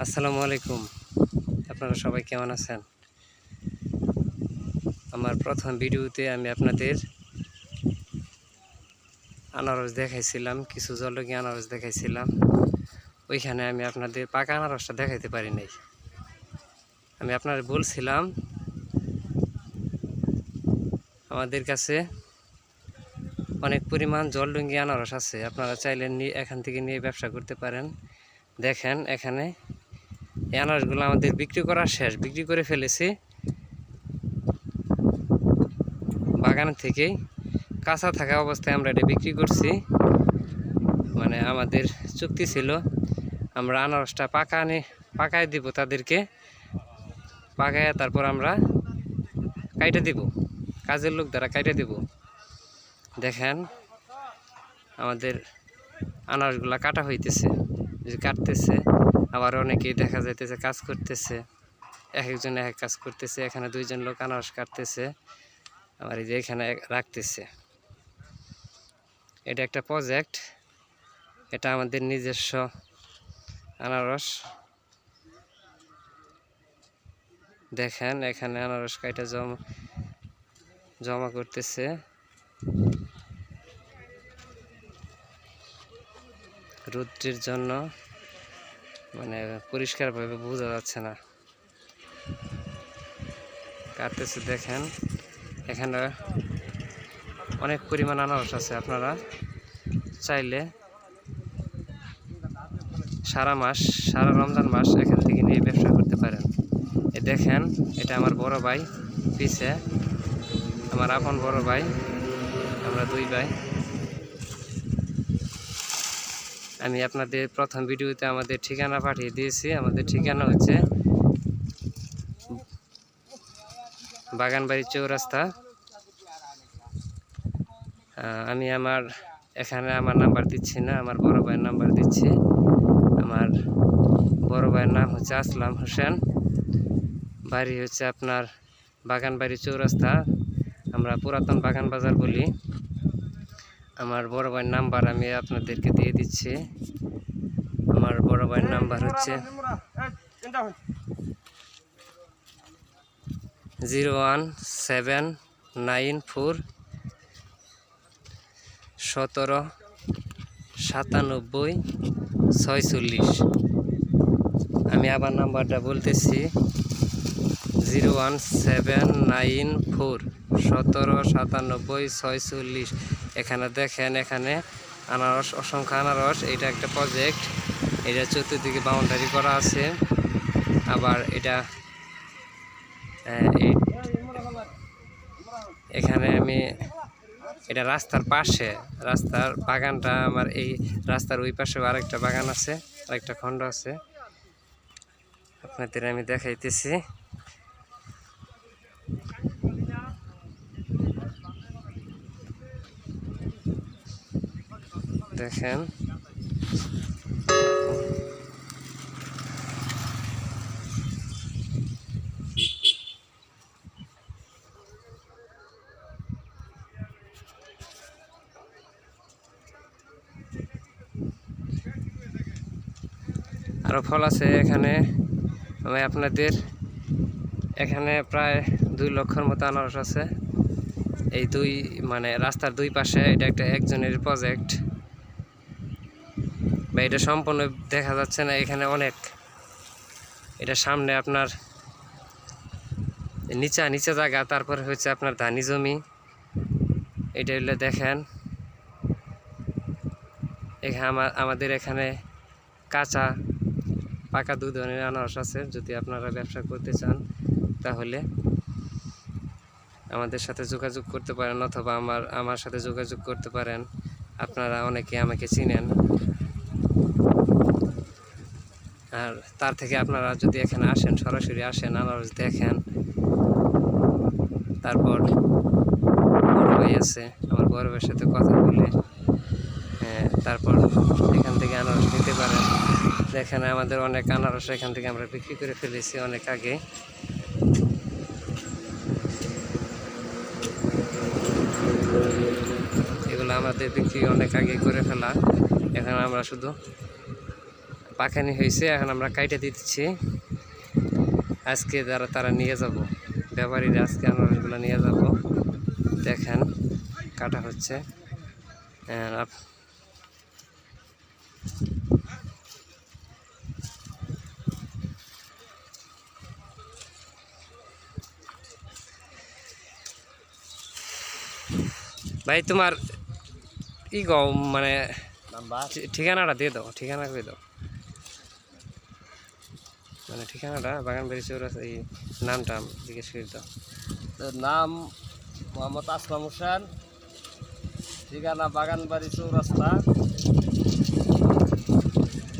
আসসালামু আলাইকুম। আপনারা সবাই কেমন আছেন? আমার প্রথম ভিডিওতে আমি আপনাদের আনারস দেখাইছিলাম, কিছু জলকি আনারস দেখাইছিলাম। ওইখানে আমি আপনাদের পাকা আনারসটা দেখাইতে পারি নাই। আমি আপনাদের বলছিলাম আমাদের কাছে অনেক পরিমাণ জলডঙ্গি আনারস আছে, আপনারা চাইলে এখান থেকে নিয়ে ব্যবসা করতে পারেন। দেখেন এখানে এই আনারসগুলো আমাদের বিক্রি করা শেষ, বিক্রি করে ফেলেছি। বাগান থেকেই কাঁচা থাকা অবস্থায় আমরা এটা বিক্রি করছি। মানে আমাদের চুক্তি ছিল আমরা আনারসটা পাকায় দিব, তাদেরকে পাকায় তারপর আমরা কাইটে দিব, কাজের লোক দ্বারা কাইটে দিব। দেখেন আমাদের আনারসগুলা কাটা হইতেছে, কাটতেছে। আবার অনেকেই দেখা যাইতেছে কাজ করতেছে, এক একজন এক এক কাজ করতেছে। এখানে দুইজন লোক আনারস কাটতেছে, আবার এই যে এখানে রাখতেছে। এটা একটা প্রজেক্ট, এটা আমাদের নিজস্ব আনারস। দেখেন এখানে আনারস কাইটা জমা করতেছে। রৌদ্রের জন্য মানে পরিষ্কারভাবে বোঝা যাচ্ছে না, কাটতেছে। দেখেন এখানে অনেক পরিমাণ আনারস আছে, আপনারা চাইলে সারা রমজান মাস এখান থেকে নিয়ে ব্যবসা করতে পারেন। দেখেন এটা আমার বড় ভাই, পিছে আমার আপন বড় ভাই, আমরা দুই ভাই। আমি আপনাদের প্রথম ভিডিওতে আমাদের ঠিকানা পাঠিয়ে দিয়েছি। আমাদের ঠিকানা হচ্ছে বাগানবাড়ি চৌরাস্তা। আমি এখানে আমার নাম্বার দিচ্ছি না, আমার বড় ভাইয়ের নাম্বার দিচ্ছি। আমার বড় ভাইয়ের নাম হচ্ছে আসলাম হোসেন, বাড়ি হচ্ছে আপনার বাগানবাড়ি চৌরাস্তা, আমরা পুরাতন বাগান বাজার বলি। আমার বড় ভাইয়ের নাম্বার আমি আপনাদেরকে দিয়ে দিচ্ছি। আমার বড় ভাইয়ের নাম্বার হচ্ছে 01794 17 97 46। আমি আবার নাম্বারটা বলতেছি 01794 17 97 46। এখানে দেখেন, এখানে আনারস, অসংখ্য আনারস। এটা একটা প্রজেক্ট, এটা চতুর্দিকে বাউন্ডারি করা আছে। আবার এখানে এটা রাস্তার পাশে, রাস্তার বাগানটা আমার, এই রাস্তার ওই পাশে আরেকটা বাগান আছে, আরেকটা খণ্ড আছে, আপনাদের আমি দেখাইতেছি। দেখেন আরও ফল আছে এখানে। আমি আপনাদের এখানে প্রায় 2 লক্ষর মতো আনারস আছে। এই রাস্তার দুই পাশে এটা একজনের প্রজেক্ট, বা এটা সম্পূর্ণ দেখা যাচ্ছে না। এখানে অনেক, এটা সামনে আপনার নিচা জায়গা, তারপরে হচ্ছে আপনার ধানি জমি। এটা হলে দেখেন আমাদের এখানে কাঁচা পাকা 2 ধরনের আনারস আছে। যদি আপনারা ব্যবসা করতে চান তাহলে আমাদের সাথে যোগাযোগ করতে পারেন, অথবা আমার সাথে যোগাযোগ করতে পারেন। আপনারা অনেকে আমাকে চিনেন। আর তার থেকে আপনারা যদি এখানে আসেন, সরাসরি আসেন, আনারস দেখেন। তারপর বড় ভাই আছে, আমার বড় ভাইয়ের সাথে কথা বলে তারপর এখান থেকে আনারস নিতে পারেন। দেখেন আমাদের অনেক আনারস এখান থেকে আমরা বিক্রি করে ফেলেছি অনেক আগে। এগুলো আমাদের বিক্রি অনেক আগে করে ফেলা। এখন আমরা শুধু পাকানি হয়েছে, এখন আমরা কাইটে দিচ্ছি। আজকে তারা নিয়ে যাব, ব্যাপারীরা আজকে আনারসগুলো নিয়ে যাব। দেখেন কাটা হচ্ছে। ভাই তোমার মানে ঠিকানাটা দিয়ে দাও, ঠিকানা করে দাও, মানে ঠিকানাটা বাগানবাড়ি চৌরাস্তা, এই নামটা জিজ্ঞেস করে দাও। নাম মোহাম্মদ আসলাম হোসেন, ঠিকানা বাগানবাড়ি চৌরাস্তা,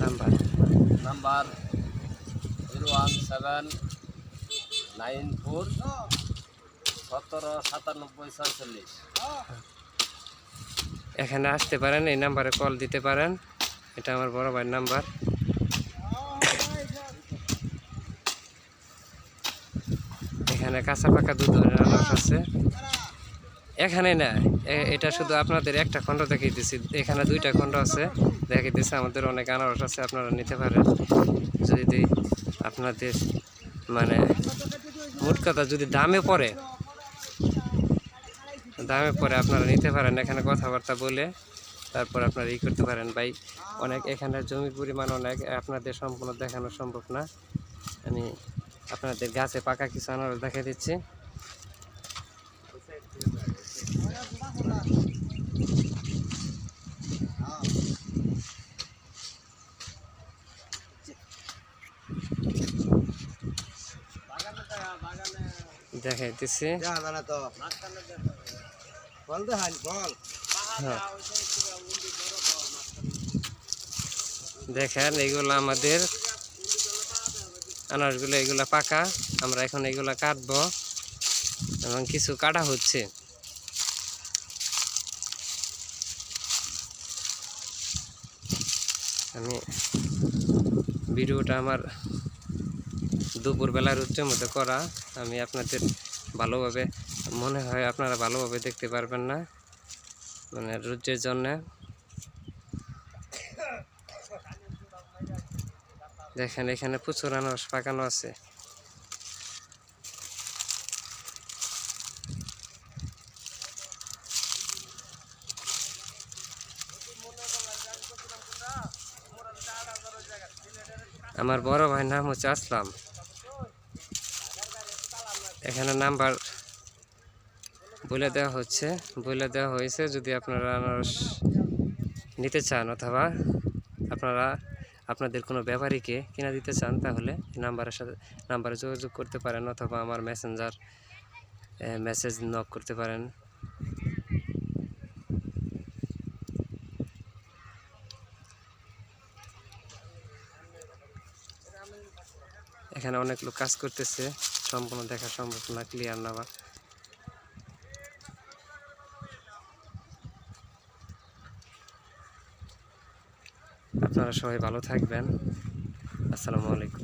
নাম্বার নাম্বার 01794 179746। এখানে আসতে পারেন, এই নাম্বারে কল দিতে পারেন, এটা আমার বড় ভাইয়ের নাম্বার। এখানে কাঁচা পাকা দু ধরনের আনারস আছে। এখানে না, এটা শুধু আপনাদের একটা খণ্ড দেখিয়ে দিচ্ছি, এখানে দুইটা খণ্ড আছে দেখিয়ে দিচ্ছি। আমাদের অনেক আনারস আছে, আপনারা নিতে পারেন যদি আপনাদের মানে মোট কথা যদি দামে পড়ে আপনারা নিতে পারেন। এখানে কথাবার্তা বলে তারপর আপনারা করতে পারেন। ভাই অনেক এখানে জমির পরিমাণ অনেক, আপনাদের সম্পূর্ণ দেখানো সম্ভব না। আমি আপনাদের গাছে পাকা কিছু আনারস দেখে দিচ্ছি। দেখাই দিচ্ছি। দেখেন এগুলো আমাদের আনারসগুলো, এগুলা পাকা। আমরা এখন এগুলা কাটবো এবং কিছু কাটা হচ্ছে। আমি ভিডিওটা আমার দুপুরবেলা রোদ্রের মধ্যে করা, আমি আপনাদের ভালোভাবে মনে হয় আপনারা ভালোভাবে দেখতে পারবেন না, মানে রোদ্রের জন্য। দেখেন এখানে প্রচুর আনারস পাকানো আছে। আমার বড় ভাইয়ের নাম হচ্ছে আসলাম। এখানে নাম্বার বলে দেওয়া হয়েছে, যদি আপনারা আনারস নিতে চান অথবা আপনারা আপনাদের কোনো ব্যাপারীকে কিনা দিতে চান, তাহলে নাম্বারে যোগাযোগ করতে পারেন অথবা আমার মেসেজ নক করতে পারেন। এখানে অনেক লোক কাজ করতেছে, সম্পূর্ণ দেখা সম্ভব না, ক্লিয়ার না। আপনারা সবাই ভালো থাকবেন। আসসালামু আলাইকুম।